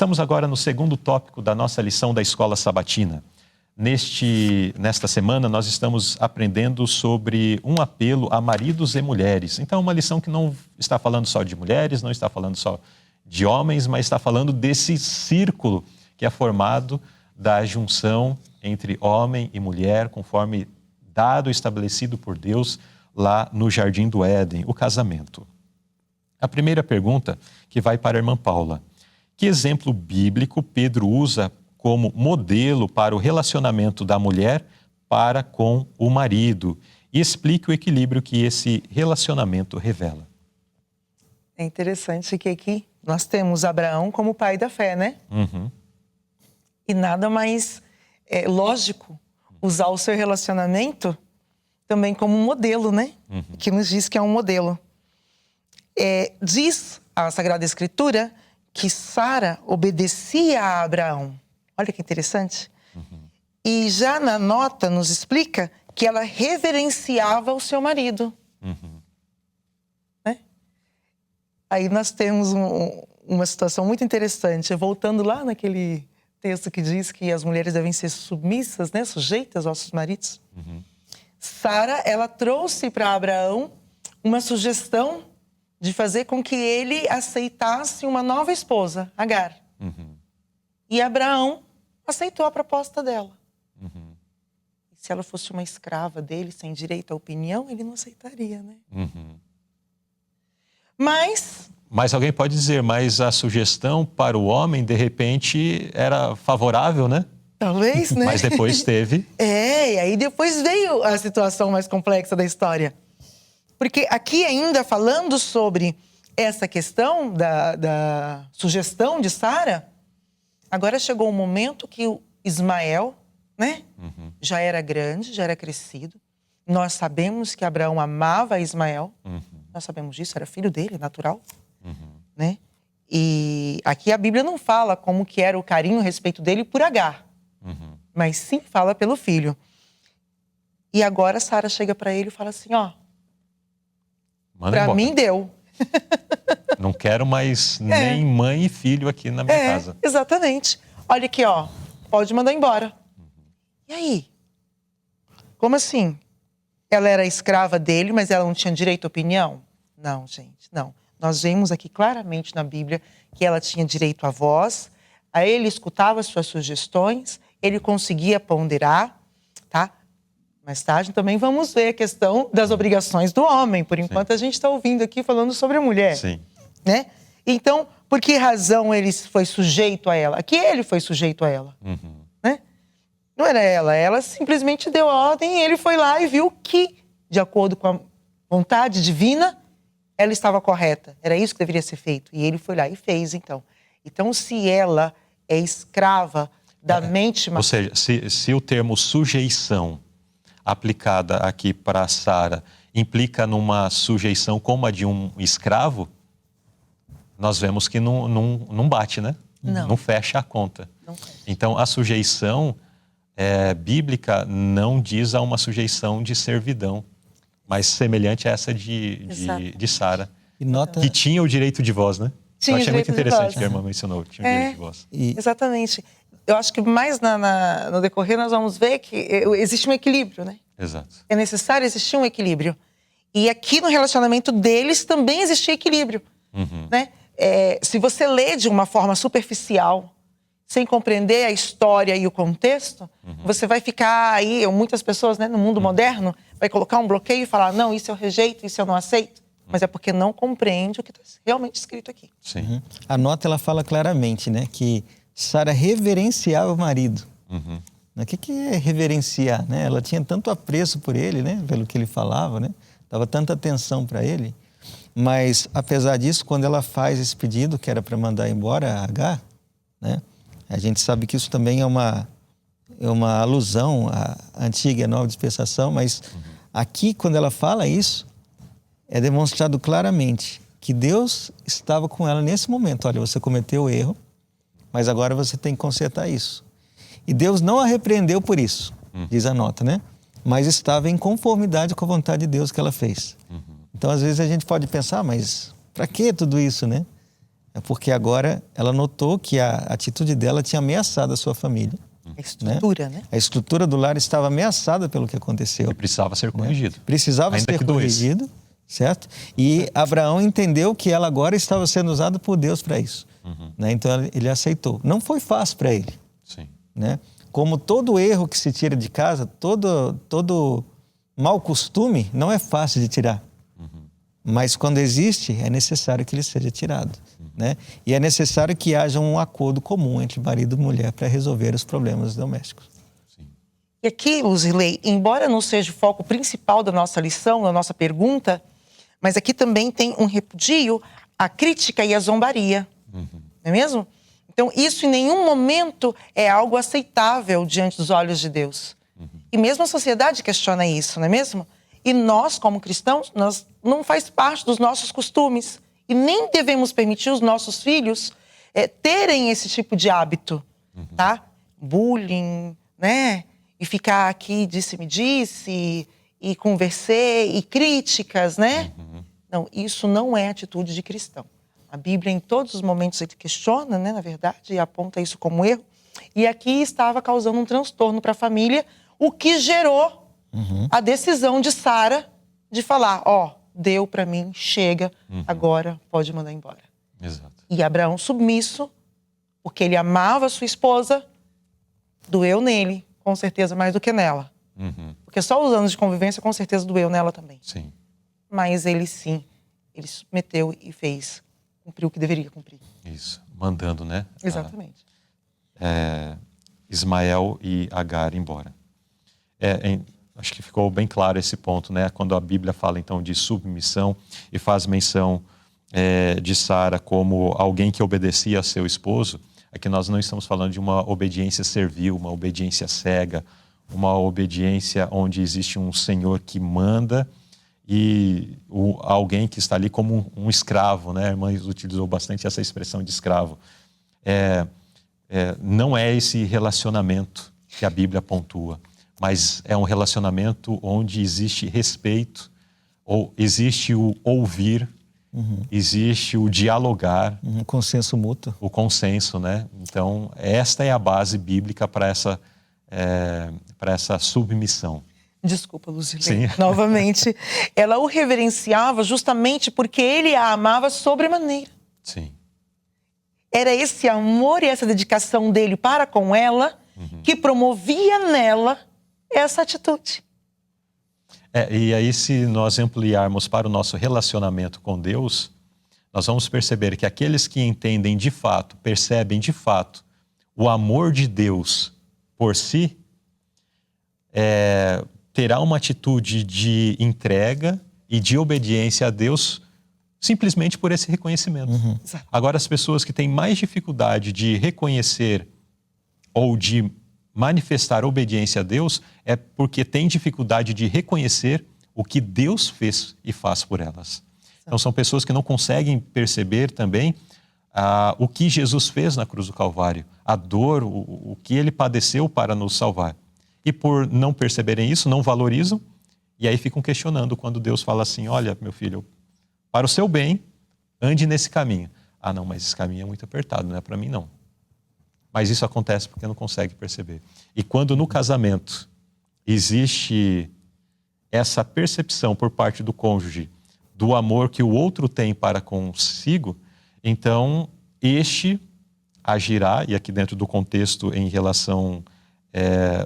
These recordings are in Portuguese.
Estamos agora no segundo tópico da nossa lição da Escola Sabatina. Nesta semana, nós estamos aprendendo sobre um apelo a maridos e mulheres. Então, uma lição que não está falando só de mulheres, não está falando só de homens, mas está falando desse círculo que é formado da junção entre homem e mulher, conforme dado e estabelecido por Deus lá no Jardim do Éden, o casamento. A primeira pergunta que vai para a irmã Paula. Que exemplo bíblico Pedro usa como modelo para o relacionamento da mulher para com o marido? E explique o equilíbrio que esse relacionamento revela. É interessante que aqui nós temos Abraão como pai da fé, né? Uhum. E nada mais lógico usar o seu relacionamento também como um modelo, né? Uhum. Que nos diz que é um modelo. Diz a Sagrada Escritura que Sara obedecia a Abraão. Olha que interessante. Uhum. E já na nota nos explica que ela reverenciava o seu marido. Uhum. Né? Aí nós temos uma situação muito interessante. Voltando lá naquele texto que diz que as mulheres devem ser submissas, né? Sujeitas aos seus maridos. Uhum. Sara, ela trouxe para Abraão uma sugestão de fazer com que ele aceitasse uma nova esposa, Agar. Uhum. E Abraão aceitou a proposta dela. Uhum. Se ela fosse uma escrava dele, sem direito à opinião, ele não aceitaria, né? Uhum. Mas alguém pode dizer, mas a sugestão para o homem, de repente, era favorável, né? Talvez, né? Mas depois teve... E aí depois veio a situação mais complexa da história. Porque aqui ainda falando sobre essa questão da sugestão de Sara, agora chegou o momento que o Ismael, né? Uhum. Já era grande, já era crescido. Nós sabemos que Abraão amava Ismael. Uhum. Nós sabemos disso, era filho dele, natural. Uhum. Né? E aqui a Bíblia não fala como que era o carinho a respeito dele por Agar. Uhum. Mas sim fala pelo filho. E agora Sara chega para ele e fala assim, para mim deu. Não quero mais nem mãe e filho aqui na minha casa. Exatamente. Olha aqui, pode mandar embora. Uhum. E aí? Como assim? Ela era escrava dele, mas ela não tinha direito à opinião? Não, gente, não. Nós vemos aqui claramente na Bíblia que ela tinha direito à voz, a ele escutava as suas sugestões, ele conseguia ponderar, tá? Mais tarde também vamos ver a questão das obrigações do homem. Por enquanto a gente está ouvindo aqui falando sobre a mulher. Sim. Né? Então, por que razão ele foi sujeito a ela? Que ele foi sujeito a ela. Uhum. Né? Não era ela simplesmente deu a ordem e ele foi lá e viu que, de acordo com a vontade divina, ela estava correta. Era isso que deveria ser feito. E ele foi lá e fez, então. Então, se ela é escrava da mente... Ou seja, se o termo sujeição aplicada aqui para Sara implica numa sujeição como a de um escravo, nós vemos que não bate, né? Não fecha a conta. Não fecha. Então, a sujeição bíblica não diz a uma sujeição de servidão, mas semelhante a essa de Sara, que tinha o direito de voz, né? Eu achei muito interessante que a irmã mencionou, que tinha o direito de voz. Exatamente. Eu acho que mais no decorrer nós vamos ver que existe um equilíbrio, né? Exato. É necessário existir um equilíbrio. E aqui no relacionamento deles também existia equilíbrio. Uhum. Né? Se você lê de uma forma superficial, sem compreender a história e o contexto, você vai ficar aí, muitas pessoas, né, no mundo moderno, vai colocar um bloqueio e falar, não, isso eu rejeito, isso eu não aceito. Mas é porque não compreende o que está realmente escrito aqui. Sim. Uhum. A nota, ela fala claramente, né, que Sara reverenciava o marido. Uhum. O que é reverenciar, né? Ela tinha tanto apreço por ele, né, pelo que ele falava, né? Dava tanta atenção para ele. Mas, apesar disso, quando ela faz esse pedido, que era para mandar embora a Agar, né, a gente sabe que isso também é uma alusão à antiga e à nova dispensação, mas aqui, quando ela fala isso, é demonstrado claramente que Deus estava com ela nesse momento. Olha, você cometeu o erro, mas agora você tem que consertar isso. E Deus não a repreendeu por isso, diz a nota, né? Mas estava em conformidade com a vontade de Deus que ela fez. Então, às vezes, a gente pode pensar, mas para que tudo isso, né? É porque agora ela notou que a atitude dela tinha ameaçado a sua família. A estrutura, né? A estrutura do lar estava ameaçada pelo que aconteceu. E precisava ser corrigido. Precisava Ainda ser que doesse. corrigido, certo? E Abraão entendeu que ela agora estava sendo usada por Deus para isso. Né? Então ele aceitou. Não foi fácil para ele. Sim. Né? Como todo erro que se tira de casa, todo mau costume não é fácil de tirar. Mas quando existe, é necessário que ele seja tirado. Né? E é necessário que haja um acordo comum entre marido e mulher para resolver os problemas domésticos. Sim. E aqui, Luzilei, embora não seja o foco principal da nossa lição, da nossa pergunta, mas aqui também tem um repudio à crítica e à zombaria. Não é mesmo? Então, isso em nenhum momento é algo aceitável diante dos olhos de Deus. E mesmo a sociedade questiona isso, não é mesmo? E nós, como cristãos, nós não faz parte dos nossos costumes. E nem devemos permitir os nossos filhos terem esse tipo de hábito, tá? Bullying, né? E ficar aqui disse-me-disse, e conversei, e críticas, né? Não, isso não é atitude de cristão. A Bíblia, em todos os momentos, ele questiona, né, na verdade, e aponta isso como erro. E aqui estava causando um transtorno para a família, o que gerou a decisão de Sara de falar, deu para mim, chega, agora pode mandar embora. Exato. E Abraão submisso, porque ele amava a sua esposa, doeu nele, com certeza mais do que nela. Porque só os anos de convivência, com certeza, doeu nela também. Sim. Mas ele sim, ele submeteu e fez, cumpriu o que deveria cumprir. Isso. Mandando, né? Exatamente. Ismael e Agar embora. Acho que ficou bem claro esse ponto, né? Quando a Bíblia fala, então, de submissão e faz menção de Sara como alguém que obedecia a seu esposo, aqui nós não estamos falando de uma obediência servil, uma obediência cega, uma obediência onde existe um senhor que manda e alguém que está ali como um escravo, né? A irmã utilizou bastante essa expressão de escravo. Não é esse relacionamento que a Bíblia pontua, mas é um relacionamento onde existe respeito, ou existe o ouvir, existe o dialogar. Um consenso mútuo. O consenso, né? Então, esta é a base bíblica para essa submissão. Desculpa, Luzilei. Sim. Novamente. Ela o reverenciava justamente porque ele a amava sobremaneira. Sim. Era esse amor e essa dedicação dele para com ela que promovia nela essa atitude. E aí, se nós ampliarmos para o nosso relacionamento com Deus, nós vamos perceber que aqueles que entendem de fato, percebem de fato o amor de Deus por si, terá uma atitude de entrega e de obediência a Deus simplesmente por esse reconhecimento. Agora, as pessoas que têm mais dificuldade de reconhecer ou de manifestar obediência a Deus é porque têm dificuldade de reconhecer o que Deus fez e faz por elas. Então, são pessoas que não conseguem perceber também o que Jesus fez na cruz do Calvário, a dor, o que ele padeceu para nos salvar. E por não perceberem isso, não valorizam, e aí ficam questionando quando Deus fala assim, olha, meu filho, para o seu bem, ande nesse caminho. Ah, não, mas esse caminho é muito apertado, não é para mim não. Mas isso acontece porque não consegue perceber. E quando no casamento existe essa percepção por parte do cônjuge do amor que o outro tem para consigo, então este agirá, e aqui dentro do contexto em relação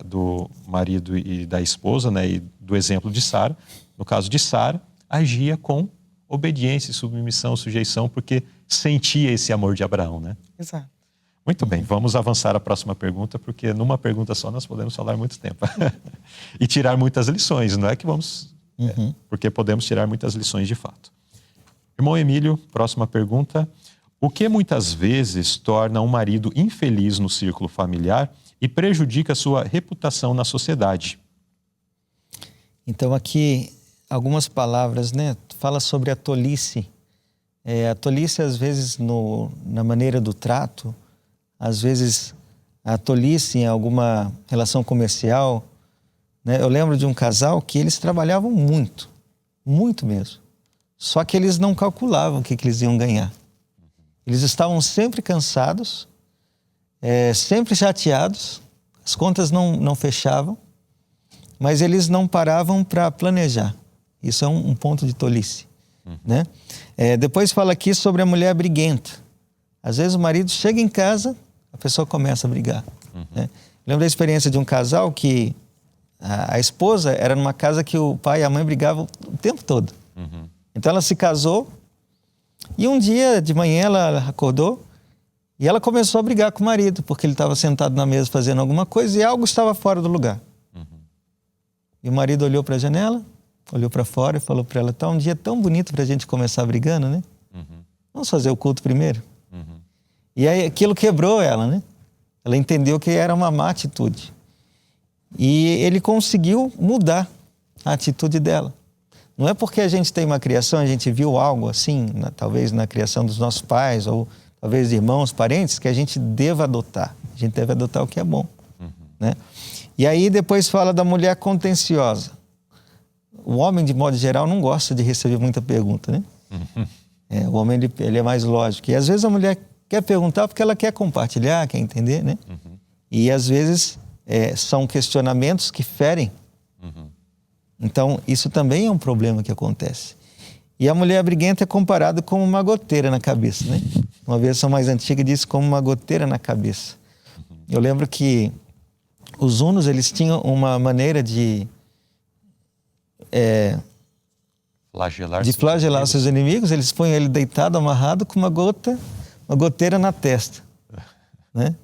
do marido e da esposa, né, e do exemplo de Sara, no caso de Sara, agia com obediência, submissão, sujeição, porque sentia esse amor de Abraão, né? Exato. Muito bem, vamos avançar à próxima pergunta, porque numa pergunta só nós podemos falar muito tempo. E tirar muitas lições, não é que vamos... porque podemos tirar muitas lições de fato. Irmão Emílio, próxima pergunta. O que muitas vezes torna um marido infeliz no círculo familiar e prejudica sua reputação na sociedade? Então aqui, algumas palavras, né? Fala sobre a tolice. A tolice, às vezes, na maneira do trato, às vezes a tolice em alguma relação comercial, né? Eu lembro de um casal que eles trabalhavam muito, muito mesmo. Só que eles não calculavam o que eles iam ganhar. Eles estavam sempre cansados, sempre chateados, as contas não fechavam, mas eles não paravam para planejar. Isso é um ponto de tolice. Né? Depois fala aqui sobre a mulher briguenta. Às vezes o marido chega em casa, a pessoa começa a brigar. Né? Lembro da experiência de um casal que a esposa era numa casa que o pai e a mãe brigavam o tempo todo. Então ela se casou e um dia de manhã ela acordou e ela começou a brigar com o marido, porque ele estava sentado na mesa fazendo alguma coisa e algo estava fora do lugar. E o marido olhou para a janela, olhou para fora e falou para ela: tá um dia tão bonito para a gente começar brigando, né? Vamos fazer o culto primeiro? E aí aquilo quebrou ela, né? Ela entendeu que era uma má atitude. E ele conseguiu mudar a atitude dela. Não é porque a gente tem uma criação, a gente viu algo assim, talvez na criação dos nossos pais, ou talvez de irmãos, parentes, que a gente deva adotar. A gente deve adotar o que é bom. Né? E aí depois fala da mulher contenciosa. O homem, de modo geral, não gosta de receber muita pergunta, né? O homem, ele é mais lógico. E às vezes a mulher quer perguntar porque ela quer compartilhar, quer entender, né? E às vezes são questionamentos que ferem. Então, isso também é um problema que acontece. E a mulher briguenta é comparada como uma goteira na cabeça, né? Uma versão mais antiga diz como uma goteira na cabeça. Eu lembro que os hunos, eles tinham uma maneira de flagelar seus inimigos. Eles põem ele deitado, amarrado, com uma goteira na testa, né?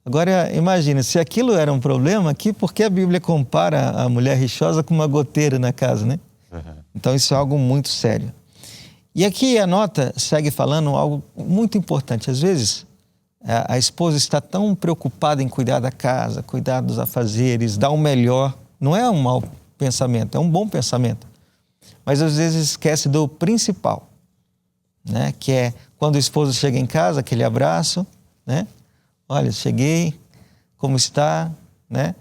Agora, imagine, se aquilo era um problema aqui, por que a Bíblia compara a mulher rixosa com uma goteira na casa, né? Então, isso é algo muito sério. E aqui a nota segue falando algo muito importante. Às vezes, a esposa está tão preocupada em cuidar da casa, cuidar dos afazeres, dar o melhor. Não é um mau pensamento, é um bom pensamento. Mas, às vezes, esquece do principal, né? Que é quando o esposo chega em casa, aquele abraço, né? Olha, cheguei, como está, né?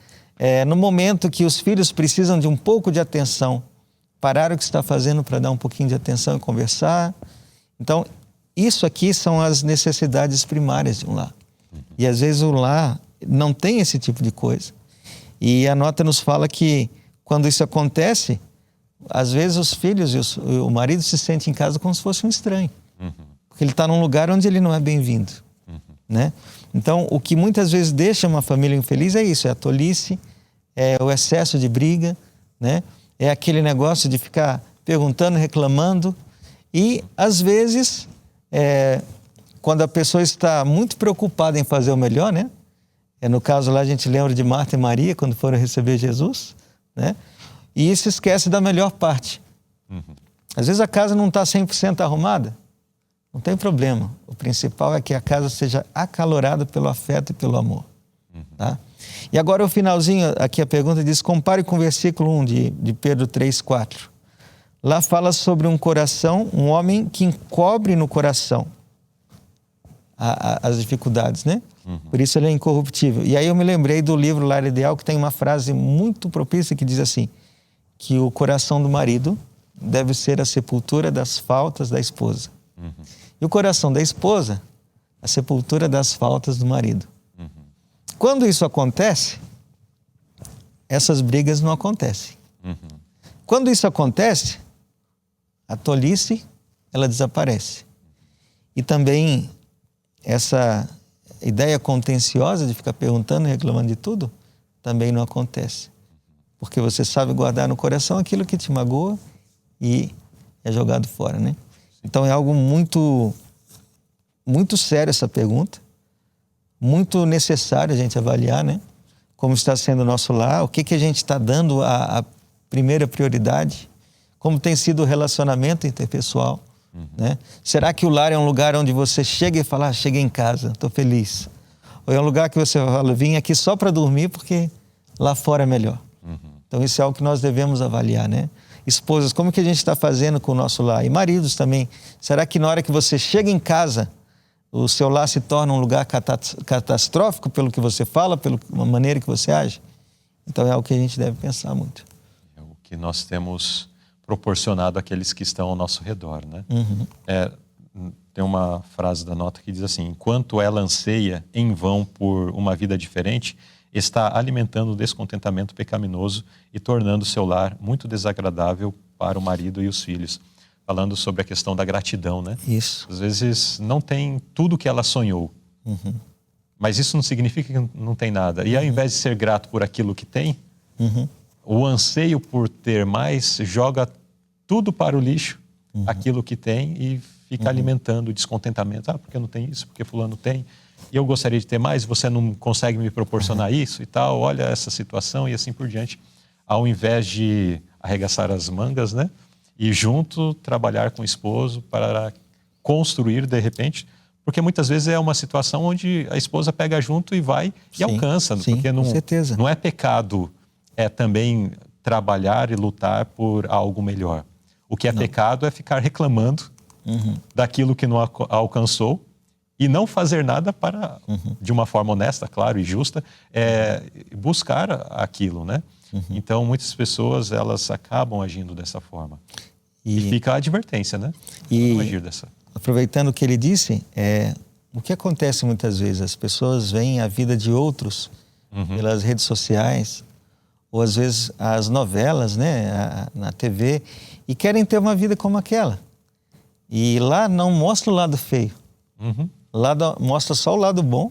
No momento que os filhos precisam de um pouco de atenção, parar o que está fazendo para dar um pouquinho de atenção e conversar. Então, isso aqui são as necessidades primárias de um lar. E às vezes o lar não tem esse tipo de coisa. E a nota nos fala que quando isso acontece, às vezes os filhos e o marido se sentem em casa como se fosse um estranho. Porque ele está num lugar onde ele não é bem-vindo, né? Então, o que muitas vezes deixa uma família infeliz é isso, é a tolice, é o excesso de briga, né? É aquele negócio de ficar perguntando, reclamando. E, às vezes, quando a pessoa está muito preocupada em fazer o melhor, né? No caso lá, a gente lembra de Marta e Maria, quando foram receber Jesus, né? E se esquece da melhor parte. Às vezes a casa não está 100% arrumada. Não tem problema. O principal é que a casa seja acalorada pelo afeto e pelo amor. Tá? E agora o finalzinho, aqui a pergunta diz, compare com o versículo 1 de Pedro 3:4. Lá fala sobre um coração, um homem que encobre no coração as dificuldades, né? Por isso ele é incorruptível. E aí eu me lembrei do livro Lar Ideal, que tem uma frase muito propícia que diz assim, que o coração do marido deve ser a sepultura das faltas da esposa. E o coração da esposa, a sepultura das faltas do marido. Quando isso acontece, essas brigas não acontecem. Quando isso acontece, a tolice, ela desaparece. E também essa ideia contenciosa de ficar perguntando e reclamando de tudo, também não acontece. Porque você sabe guardar no coração aquilo que te magoa e é jogado fora, né? Então é algo muito, muito sério essa pergunta, muito necessário a gente avaliar, né? Como está sendo o nosso lar, o que a gente está dando a primeira prioridade, como tem sido o relacionamento interpessoal, né? Será que o lar é um lugar onde você chega e fala, cheguei em casa, estou feliz? Ou é um lugar que você fala, vim aqui só para dormir porque lá fora é melhor? Então isso é algo que nós devemos avaliar, né? Esposas, como que a gente está fazendo com o nosso lar? E maridos também. Será que na hora que você chega em casa, o seu lar se torna um lugar catastrófico pelo que você fala, pela maneira que você age? Então é algo que a gente deve pensar muito. É o que nós temos proporcionado àqueles que estão ao nosso redor, né? tem uma frase da nota que diz assim: enquanto ela anseia em vão por uma vida diferente, está alimentando o descontentamento pecaminoso e tornando seu lar muito desagradável para o marido e os filhos. Falando sobre a questão da gratidão, né? Isso. Às vezes não tem tudo o que ela sonhou, mas isso não significa que não tem nada. E ao invés de ser grato por aquilo que tem, o anseio por ter mais joga tudo para o lixo, aquilo que tem, e fica alimentando o descontentamento. Ah, porque eu não tenho isso, porque fulano tem. E eu gostaria de ter mais, você não consegue me proporcionar isso e tal. Olha essa situação e assim por diante. Ao invés de arregaçar as mangas, né? E junto trabalhar com o esposo para construir de repente. Porque muitas vezes é uma situação onde a esposa pega junto e vai e alcança. Sim, porque com certeza. Não é pecado, é também trabalhar e lutar por algo melhor. O que é pecado é ficar reclamando daquilo que não alcançou e não fazer nada para, de uma forma honesta, claro, e justa, buscar aquilo, né? Então, muitas pessoas, elas acabam agindo dessa forma. E fica a advertência, né? Não agir dessa. Aproveitando o que ele disse, o que acontece muitas vezes? As pessoas veem a vida de outros pelas redes sociais, ou às vezes as novelas, né, na TV, e querem ter uma vida como aquela. E lá não mostra o lado feio. Lá mostra só o lado bom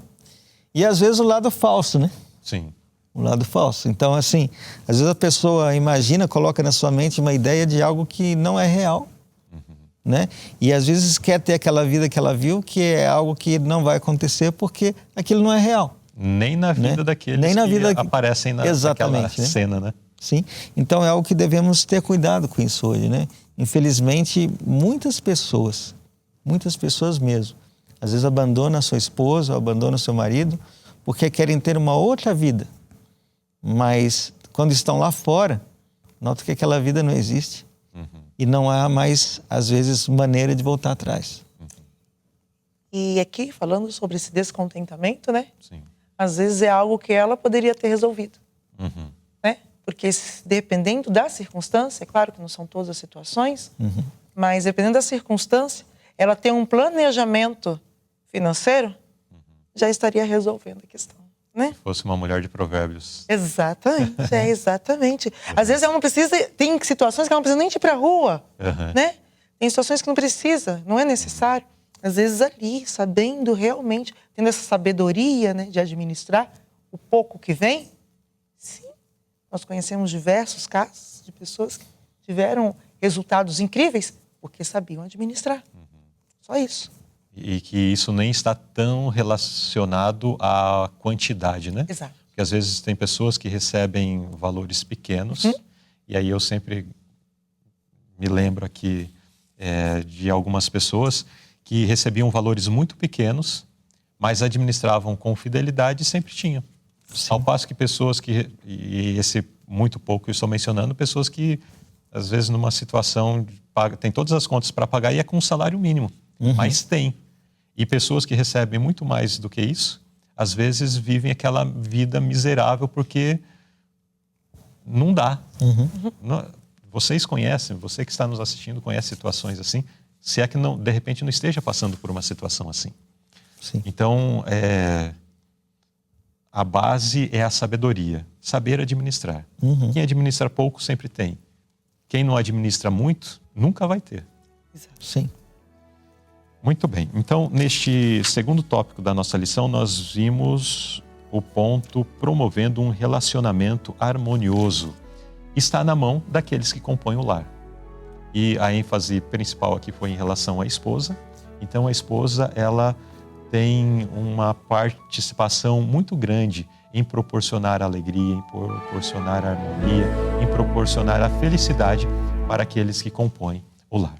e às vezes o lado falso, né? Sim. O lado falso. Então, assim, às vezes a pessoa imagina, coloca na sua mente uma ideia de algo que não é real, né? E às vezes quer ter aquela vida que ela viu, que é algo que não vai acontecer porque aquilo não é real. Nem na vida daqueles que aparecem naquela cena, né? Sim. Então é algo que devemos ter cuidado com isso hoje, né? Infelizmente, muitas pessoas mesmo, às vezes abandonam a sua esposa, abandonam o seu marido, porque querem ter uma outra vida. Mas quando estão lá fora, notam que aquela vida não existe. E não há mais, às vezes, maneira de voltar atrás. E aqui, falando sobre esse descontentamento, né? Sim. Às vezes é algo que ela poderia ter resolvido. Né? Porque dependendo da circunstância, é claro que não são todas as situações, mas dependendo da circunstância, ela tem um planejamento financeiro, já estaria resolvendo a questão, né? Se fosse uma mulher de provérbios. Exatamente, exatamente. Às vezes ela não precisa, tem situações que ela não precisa nem ir para a rua, né? Tem situações que não precisa, não é necessário. Às vezes ali, sabendo realmente, tendo essa sabedoria, né, de administrar o pouco que vem. Sim, nós conhecemos diversos casos de pessoas que tiveram resultados incríveis porque sabiam administrar. Só isso. E que isso nem está tão relacionado à quantidade, né? Exato. Porque às vezes tem pessoas que recebem valores pequenos, e aí eu sempre me lembro aqui de algumas pessoas que recebiam valores muito pequenos, mas administravam com fidelidade e sempre tinham. Sim. Ao passo que pessoas que, e esse muito pouco eu estou mencionando, pessoas que às vezes numa situação tem todas as contas para pagar e é com um salário mínimo, mas tem. E pessoas que recebem muito mais do que isso, às vezes vivem aquela vida miserável porque não dá. Vocês conhecem, você que está nos assistindo conhece situações assim, se é que não, de repente não esteja passando por uma situação assim. Sim. Então, a base é a sabedoria, saber administrar. Quem administra pouco sempre tem. Quem não administra muito, nunca vai ter. Exato. Sim. Muito bem. Então, neste segundo tópico da nossa lição, nós vimos o ponto promovendo um relacionamento harmonioso. Está na mão daqueles que compõem o lar. E a ênfase principal aqui foi em relação à esposa. Então, a esposa, ela tem uma participação muito grande em proporcionar alegria, em proporcionar harmonia, em proporcionar a felicidade para aqueles que compõem o lar.